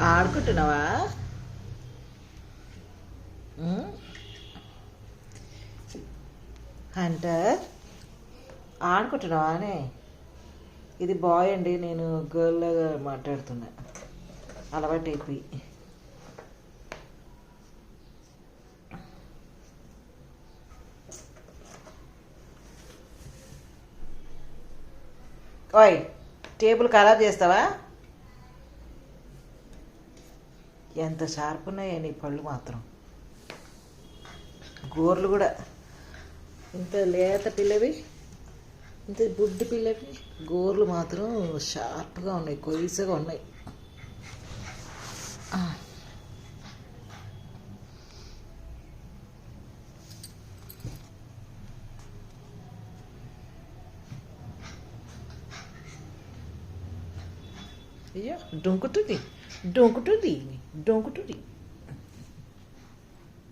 ఆడుకుంటున్నావా? Hunter ఆడుకుంటున్నావానే? ఇది bye అండి, నేను గర్ల్ లాగా మాట్లాడుతున్నా, అలవాటు అయిపోయి. ఓయ్, టేబుల్ ఖరాబ్ చేస్తావా? ఎంత షార్ప్ ఉన్నాయో నీ పళ్ళు మాత్రం, గోర్లు కూడా ఇంత లేత పిల్లవి, ఇంత బుడ్డి పిల్లవి, గోర్లు మాత్రం షార్ప్గా ఉన్నాయి, కొయ్యగా ఉన్నాయి. అయ్యో, డొంకుతుంది డొంకుతుంది డొంకుతుంది.